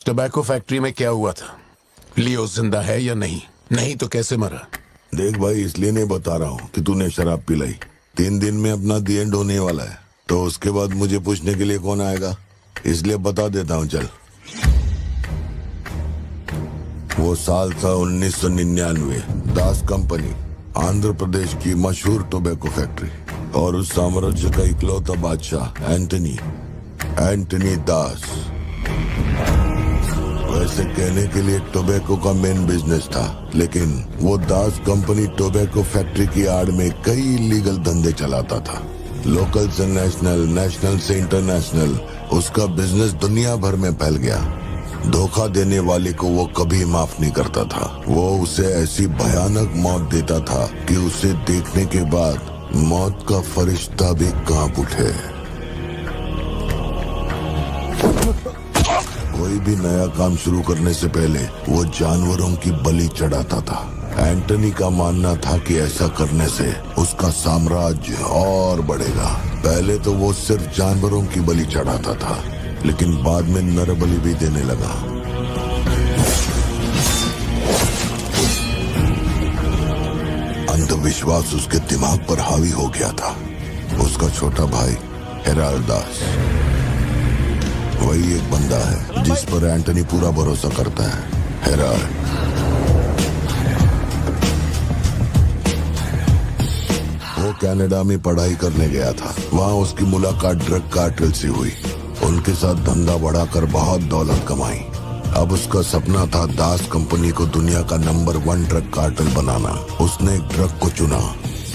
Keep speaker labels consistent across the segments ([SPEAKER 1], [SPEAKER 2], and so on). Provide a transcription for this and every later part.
[SPEAKER 1] Tobacco factory में क्या हुआ था? लियो जिंदा है या नहीं? नहीं तो कैसे मरा?
[SPEAKER 2] देख भाई, इसलिए नहीं बता रहा हूँ कि तूने शराब पिलाई। 3 दिन में अपना दी एंड होने वाला है, तो उसके बाद मुझे पूछने के लिए कौन आएगा, इसलिए बता देता हूँ। चल, वो साल था 1999। दास कंपनी, आंध्र प्रदेश की मशहूर टोबैको फैक्ट्री, और उस साम्राज्य का इकलौता बादशाह एंटनी दास। वैसे कहने के लिए टोबैको का मेन बिजनेस था, लेकिन वो दास कंपनी टोबैको फैक्ट्री की आड़ में कई इलीगल धंधे चलाता था। लोकल से नेशनल, नेशनल से इंटरनेशनल, उसका बिजनेस दुनिया भर में फैल गया। धोखा देने वाले को वो कभी माफ नहीं करता था। वो उसे ऐसी भयानक मौत देता था कि उसे देखने के बाद मौत का फरिश्ता भी कांप उठे। कोई भी नया काम शुरू करने से पहले वो जानवरों की बलि चढ़ाता था। एंटनी का मानना था कि ऐसा करने से उसका साम्राज्य और बढ़ेगा। पहले तो वो सिर्फ जानवरों की बलि चढ़ाता था, लेकिन बाद में नर बलि भी देने लगा। अंधविश्वास उसके दिमाग पर हावी हो गया था। उसका छोटा भाई हेराल्ड दास, वही एक बंदा है जिस पर एंटनी पूरा भरोसा करता है। हेराल्ड वो कनाडा में पढ़ाई करने गया था। वहाँ उसकी मुलाकात ड्रग कार्टेल से हुई। उनके साथ धंधा बढ़ाकर बहुत दौलत कमाई। अब उसका सपना था दास कंपनी को दुनिया का नंबर 1 ड्रग कार्टेल बनाना। उसने एक ड्रग को चुना,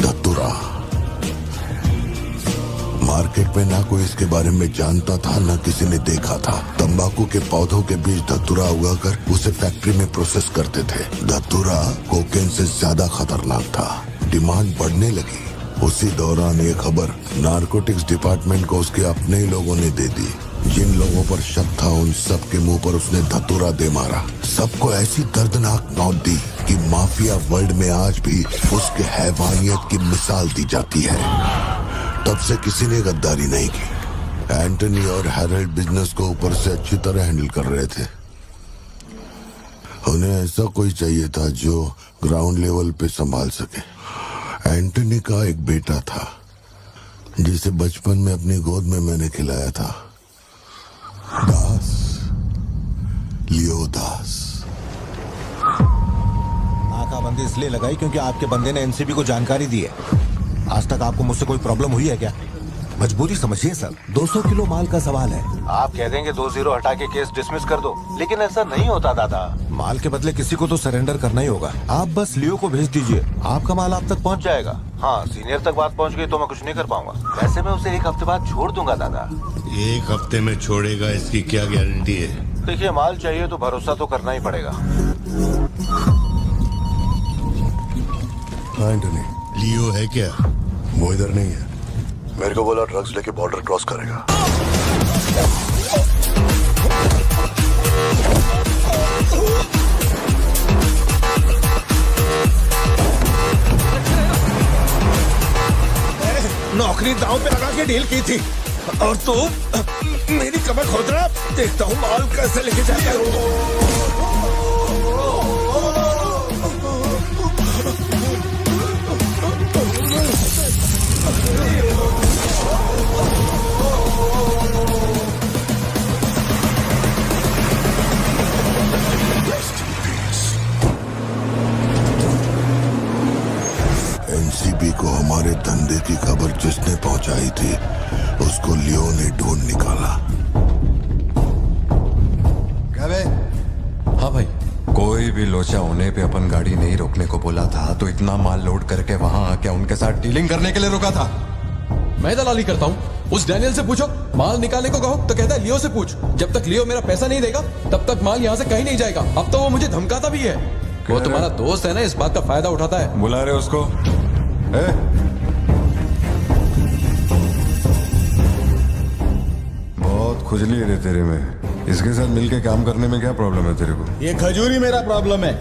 [SPEAKER 2] धतूरा। मार्केट में ना कोई इसके बारे में जानता था, ना किसी ने देखा था। तंबाकू के पौधों के बीच धतूरा उगाकर उसे फैक्ट्री में प्रोसेस करते थे। धतूरा कोकेन से ज्यादा खतरनाक था। डिमांड बढ़ने लगी। उसी दौरान ये खबर नारकोटिक्स डिपार्टमेंट को उसके अपने ही लोगों ने दे दी। जिन लोगों पर शक था, उन सब के मुंह पर उसने धतूरा दे मारा। सबको ऐसी दर्दनाक मौत दी कि माफिया वर्ल्ड में आज भी उसके हैवानियत की मिसाल दी जाती है। तब से किसी ने गद्दारी नहीं की। एंटनी और हैरल्ड बिजनेस को ऊपर से अच्छी तरह हैंडल कर रहे थे। उन्हें ऐसा कोई चाहिए था जो ग्राउंड लेवल पे संभाल सके। एंटनी का एक बेटा था जिसे बचपन में अपनी गोद में मैंने खिलाया था, दास, लियो दास।
[SPEAKER 3] नाकाबंदी इसलिए लगाई क्योंकि आपके बंदे ने एनसीबी को जानकारी दी है। आज तक आपको मुझसे कोई प्रॉब्लम हुई है क्या? मजबूरी समझिए सर, 200 किलो माल का सवाल है। आप कह देंगे 2-0 हटा के केस डिसमिस कर दो, लेकिन ऐसा नहीं होता दादा। माल के बदले किसी को तो सरेंडर करना ही होगा। आप बस लियो को भेज दीजिए, आपका माल आप तक पहुंच जाएगा। हाँ, सीनियर तक बात पहुंच गई तो मैं कुछ नहीं कर पाऊंगा। वैसे मैं उसे 1 हफ्ते बाद छोड़ दूंगा दादा।
[SPEAKER 4] 1 हफ्ते में छोड़ेगा, इसकी क्या गारंटी है?
[SPEAKER 3] देखिए, माल चाहिए तो भरोसा तो करना ही पड़ेगा।
[SPEAKER 2] एंटनी,
[SPEAKER 4] लियो है क्या?
[SPEAKER 2] वो इधर नहीं है। मेरे को बोला ड्रग्स लेके बॉर्डर क्रॉस करेगा।
[SPEAKER 3] नौकरी दांव पे लगा के डील की थी और तू मेरी कमर खोद रहा। देखता हूँ माल कैसे लेके जाता है।
[SPEAKER 2] एनसीबी को हमारे धंधे की खबर जिसने पहुंचाई थी, उसको लियो ने ढूंढ निकाला।
[SPEAKER 5] क्या बे? हाँ भाई, कोई भी लोचा होने पे अपन गाड़ी नहीं रोकने को बोला था, तो इतना माल लोड करके वहां आके उनके साथ डीलिंग करने के लिए रोका था।
[SPEAKER 6] मैं दलाली करता हूँ? उस डैनियल से पूछो। माल निकालने को कहो तो कहता है लियो से पूछ। जब तक लियो मेरा पैसा नहीं देगा तब तक माल यहाँ से कहीं नहीं जाएगा। अब तो वो मुझे धमकाता भी है। वो तुम्हारा दोस्त है ना, इस बात का फायदा उठाता है।
[SPEAKER 5] बुला रहे उसको? बहुत खुजली है रे तेरे में। इसके साथ मिलके काम करने में क्या प्रॉब्लम है तेरे को?
[SPEAKER 3] ये खजूरी मेरा प्रॉब्लम है।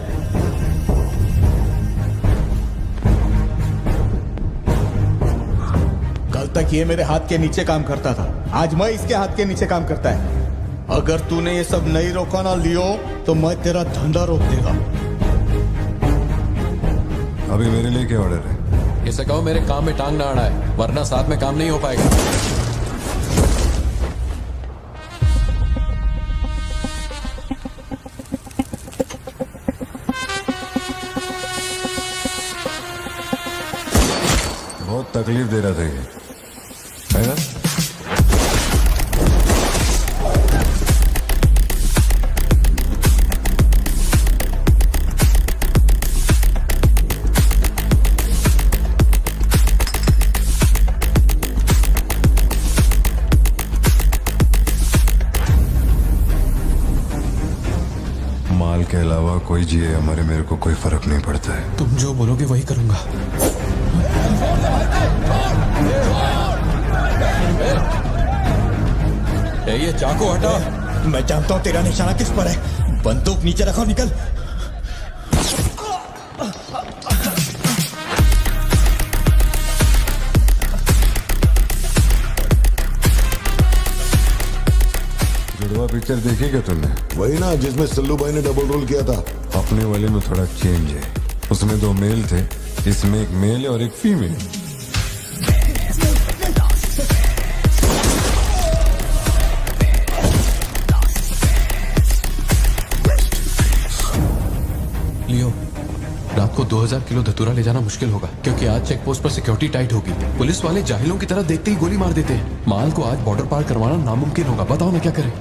[SPEAKER 3] कल तक ये मेरे हाथ के नीचे काम करता था, आज मैं इसके हाथ के नीचे काम करता है।
[SPEAKER 7] अगर तूने ये सब नहीं रोका ना लियो तो मैं तेरा धंधा रोक देगा।
[SPEAKER 5] अभी मेरे लिए क्या ऑर्डर है?
[SPEAKER 6] इसे कहो मेरे काम में टांग ना अड़ाए, वरना साथ में काम नहीं हो पाएगा।
[SPEAKER 5] बहुत तकलीफ दे रहा था ये, है ना? माल के अलावा कोई जिए हमारे, मेरे को कोई फर्क नहीं पड़ता है।
[SPEAKER 6] तुम जो बोलोगे वही करूंगा। ये चाकू हटा।
[SPEAKER 7] मैं जानता हूं तेरा निशाना किस पर है। बंदूक नीचे रखो, निकल।
[SPEAKER 5] जुड़वा पिक्चर देखी क्या तुमने?
[SPEAKER 2] वही ना जिसमें सल्लू भाई ने डबल रोल किया था।
[SPEAKER 5] अपने वाले में थोड़ा चेंज है, उसमें 2 मेल थे, इसमें एक मेल है और एक फीमेल।
[SPEAKER 6] लियो, रात को 2000 किलो धतूरा ले जाना मुश्किल होगा, क्योंकि आज चेक पोस्ट पर सिक्योरिटी टाइट होगी। पुलिस वाले जाहिलों की तरह देखते ही गोली मार देते हैं। माल को आज बॉर्डर पार करवाना नामुमकिन होगा। बताओ ना क्या करें?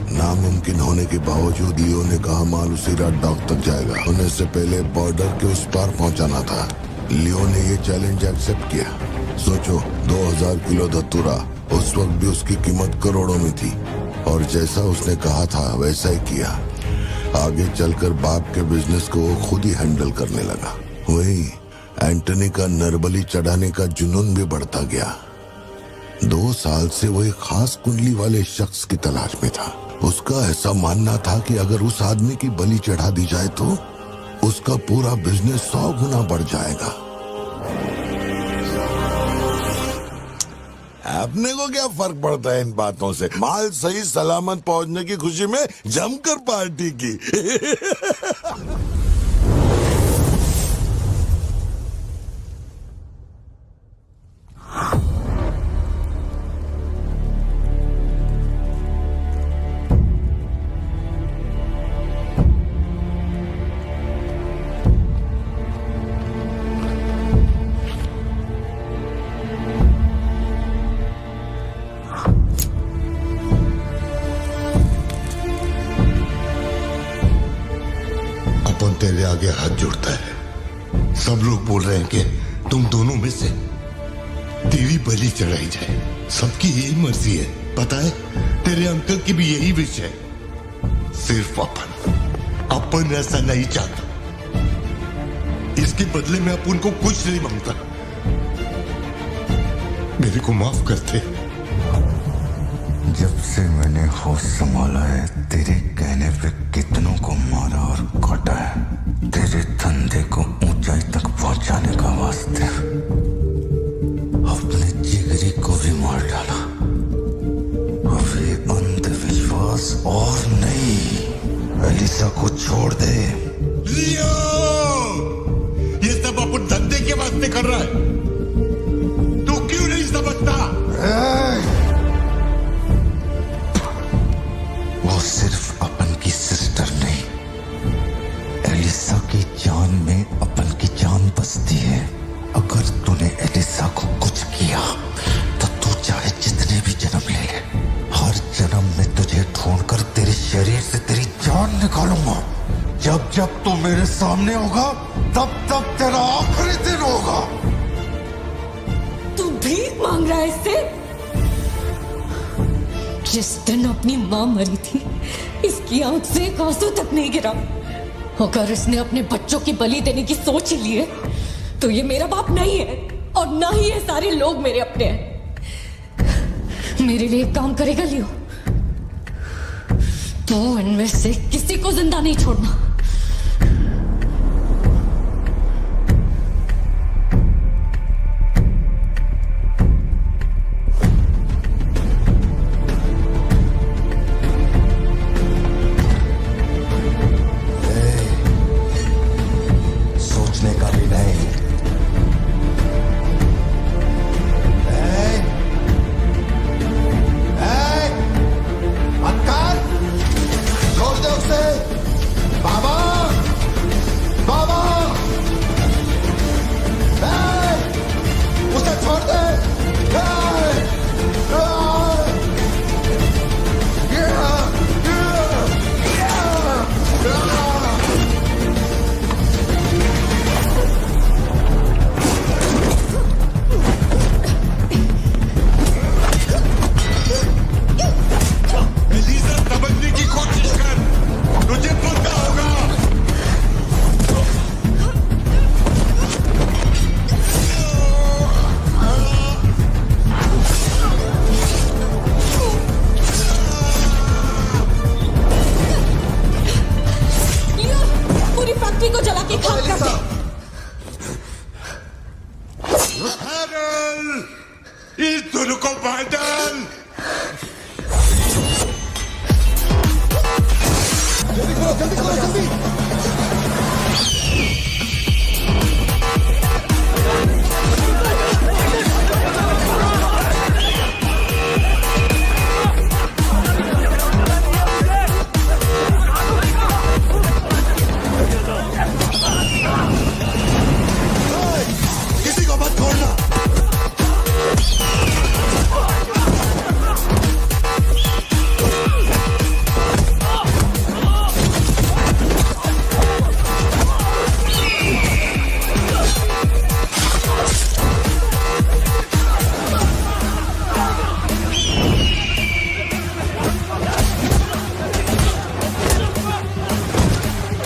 [SPEAKER 2] नामुमकिन होने के बावजूद लियो ने कहा माल उसी रात डॉक तक जाएगा। होने से पहले बॉर्डर के उस पार पहुंचाना था। लियो ने ये चैलेंज एक्सेप्ट किया। सोचो, 2000 किलो धतूरा, उस वक्त भी उसकी कीमत करोड़ों में थी, और जैसा उसने कहा था वैसा ही किया। आगे चलकर बाप के बिजनेस को वो खुद ही हैंडल करने लगा। वही एंटनी का नरबली चढ़ाने का जुनून भी बढ़ता गया। 2 साल से वो एक खास कुंडली वाले शख्स की तलाश में था। उसका ऐसा मानना था कि अगर उस आदमी की बलि चढ़ा दी जाए तो उसका पूरा बिजनेस 100 गुना बढ़ जाएगा। अपने को क्या फर्क पड़ता है इन बातों से? माल सही सलामत पहुंचने की खुशी में जमकर पार्टी की।
[SPEAKER 4] तेरे आगे हाथ जोड़ता है। सब लोग बोल रहे हैं कि तुम दोनों में से तेरी बलि चढ़ाई जाए। सबकी यही मर्जी है, पता है? तेरे अंकल की भी यही विश है। सिर्फ अपन ऐसा नहीं चाहता। इसके बदले में अपन को कुछ नहीं मांगता। मेरे को माफ करते।
[SPEAKER 2] जब से मैंने होश संभाला है, तेरे कहने पे कितनों को मारा और काटा है। तेरे धंधे को ऊंचाई तक पहुंचाने का वास्ते अपने जिगरी को भी मार डाला। अब ये अंधविश्वास और नहीं, एलिसा को छोड़ दे।
[SPEAKER 4] लियो! ये सब अपन धंधे के वास्ते कर रहा है। तू क्यों नहीं समझता?
[SPEAKER 2] वो सिर्फ अपन की सिस्टर नहीं, एलिसा की जान में अपन की जान बसती है। अगर तूने एलिसा को कुछ किया तो तू चाहे जितने भी जन्म ले ले, हर जन्म में तुझे ढूंढकर तेरे शरीर से तेरी जान निकालूंगा। जब जब तू मेरे सामने होगा तब तब तेरा आखिरी दिन होगा।
[SPEAKER 8] तू भीख मांग रहा है इससे? जिस दिन अपनी मां मरी थी, इसकी आंख से एक आंसू तक नहीं गिरा। अगर इसने अपने बच्चों की बलि देने की सोच ही ली है तो ये मेरा बाप नहीं है, और ना ही ये सारे लोग मेरे अपने हैं। मेरे लिए एक काम करेगा लियो, तो इनमें से किसी को जिंदा नहीं छोड़ना।
[SPEAKER 2] दे बाबा, बाबा, उसे छोड़ दे।
[SPEAKER 4] एलिसा, समझने की कोशिश कर, तुझे पता होगा।
[SPEAKER 8] लियो, पूरी फैक्ट्री को जला के खाक कर दे।
[SPEAKER 4] हैरल, इस दोनों को बांध डाल।
[SPEAKER 2] जल्दी करो, जल्दी करो, जल्दी। किसी को मत छोड़ना।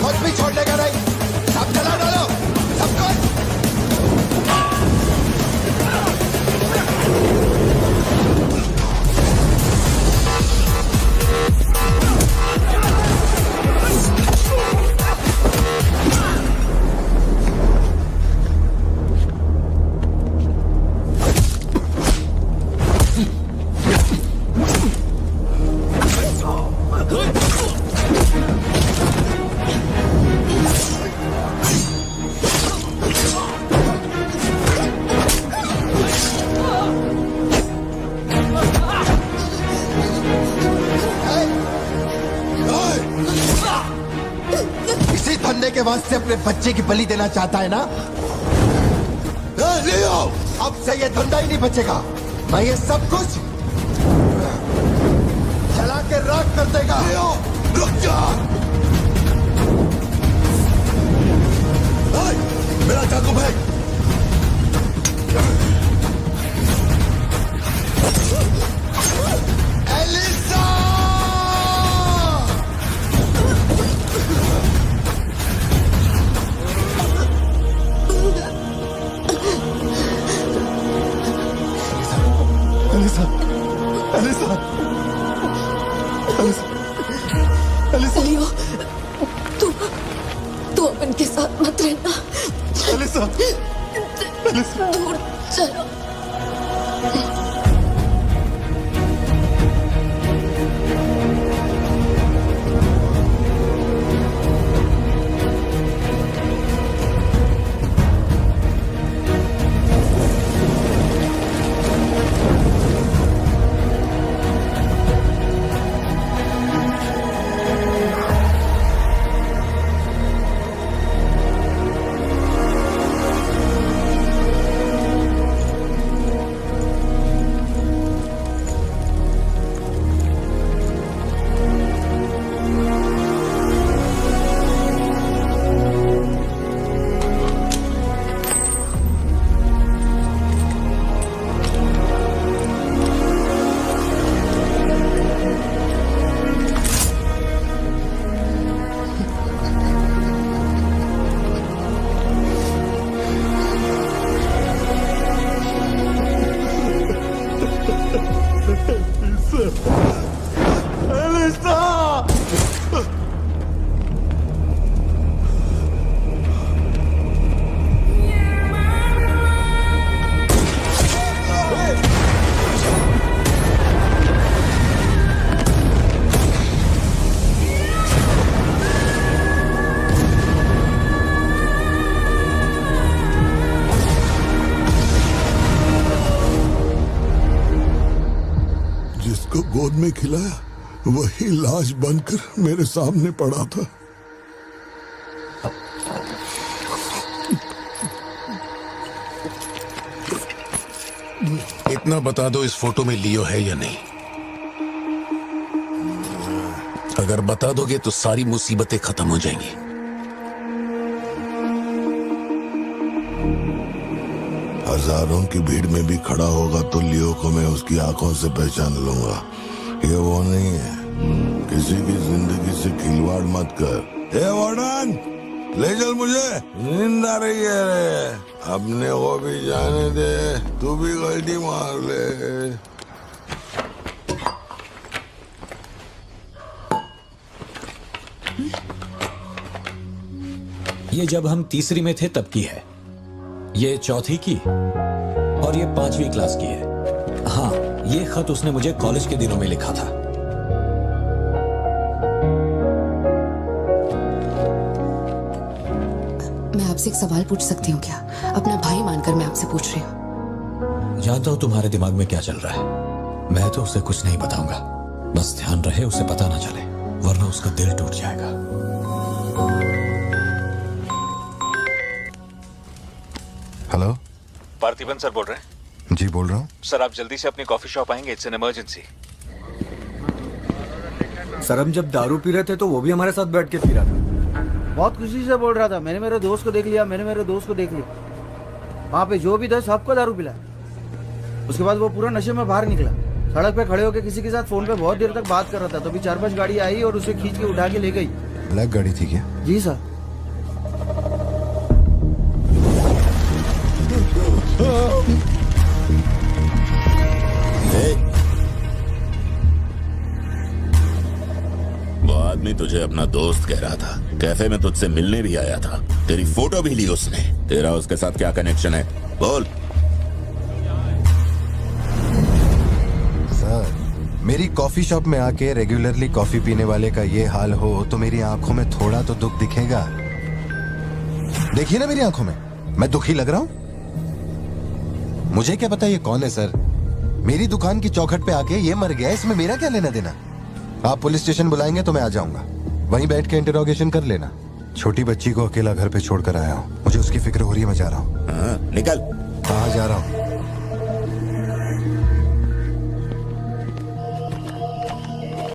[SPEAKER 2] कुछ भी छोड़ने का नहीं, सब जला डालो, सब कुछ। इसी धंधे के वास्ते अपने बच्चे की बलि देना चाहता है ना? लियो, अब से ये धंधा ही नहीं बचेगा। मैं ये सब कुछ जला के राख कर देगा। लियो, रुक जा। मेरा चाकू भाई, Elisa! Elisa, Elisa, Elisa, Elisa,
[SPEAKER 8] Leo, तू अब इनके साथ मत रहना।
[SPEAKER 2] Elisa, Elisa.
[SPEAKER 8] दूर चलो।
[SPEAKER 2] गोद में खिलाया वही लाश बनकर मेरे सामने पड़ा था।
[SPEAKER 1] इतना बता दो, इस फोटो में लियो है या नहीं? अगर बता दोगे तो सारी मुसीबतें खत्म हो जाएंगी।
[SPEAKER 2] हजारों की भीड़ में भी खड़ा होगा तो लियो को मैं उसकी आंखों से पहचान लूंगा। ये वो नहीं है। किसी की जिंदगी से खिलवाड़ मत कर। ए वार्डन, ले चल मुझे, नींद आ रही है रे। अपने को भी जाने दे, तू भी गलती मार ले।
[SPEAKER 9] ये जब हम तीसरी में थे तब की है, ये चौथी की और ये 5वीं क्लास की है। हाँ, ये खत उसने मुझे कॉलेज के दिनों में लिखा था।
[SPEAKER 10] मैं आपसे एक सवाल पूछ सकती हूँ क्या? अपना भाई मानकर मैं आपसे पूछ रही हूँ।
[SPEAKER 9] जानता हूँ तुम्हारे दिमाग में क्या चल रहा है। मैं तो उसे कुछ नहीं बताऊंगा, बस ध्यान रहे उसे पता ना चले, वरना उसका दिल टूट जाएगा।
[SPEAKER 5] हेलो,
[SPEAKER 11] पार्थिबन सर बोल रहे हैं?
[SPEAKER 5] जी बोल रहा हूँ।
[SPEAKER 11] सर आप जल्दी से अपनी कॉफी शॉप आएंगे, इट्स एन इमरजेंसी।
[SPEAKER 12] सर हम जब दारू पी रहे थे तो वो भी हमारे साथ बैठ के पी रहा था। बहुत खुशी से बोल रहा था, मैंने मेरे दोस्त को देख लिया, मैंने मेरे दोस्त को देख लिया। वहाँ पे जो भी था सबको दारू पिला। उसके बाद वो पूरा नशे में बाहर निकला, सड़क पे खड़े होकर किसी के साथ फोन पे बहुत देर तक बात कर रहा था। तो भी 4-5 गाड़ी आई और उसे खींच के उठा के ले गई।
[SPEAKER 5] ब्लैक गाड़ी थी क्या?
[SPEAKER 12] जी सर।
[SPEAKER 13] वो आदमी तुझे अपना दोस्त कह रहा था, कैफे में तुझसे मिलने भी आया था, तेरी फोटो भी ली उसने। तेरा उसके साथ क्या कनेक्शन है, बोल।
[SPEAKER 5] सर, मेरी कॉफी शॉप में आके रेगुलरली कॉफी पीने वाले का ये हाल हो तो मेरी आंखों में थोड़ा तो दुख दिखेगा। देखिए ना मेरी आंखों में, मैं दुखी लग रहा हूं? मुझे क्या पता ये कौन है सर। मेरी दुकान की चौखट पे आके ये मर गया, इसमें मेरा क्या लेना देना। आप पुलिस स्टेशन बुलाएंगे तो मैं आ जाऊंगा, वहीं बैठ के इंटरोगेशन कर लेना। छोटी बच्ची को अकेला घर पे छोड़कर आया हूँ, मुझे उसकी फिक्र हो रही है, मैं जा रहा हूँ।
[SPEAKER 13] निकल।
[SPEAKER 5] कहाँ जा रहा हूँ?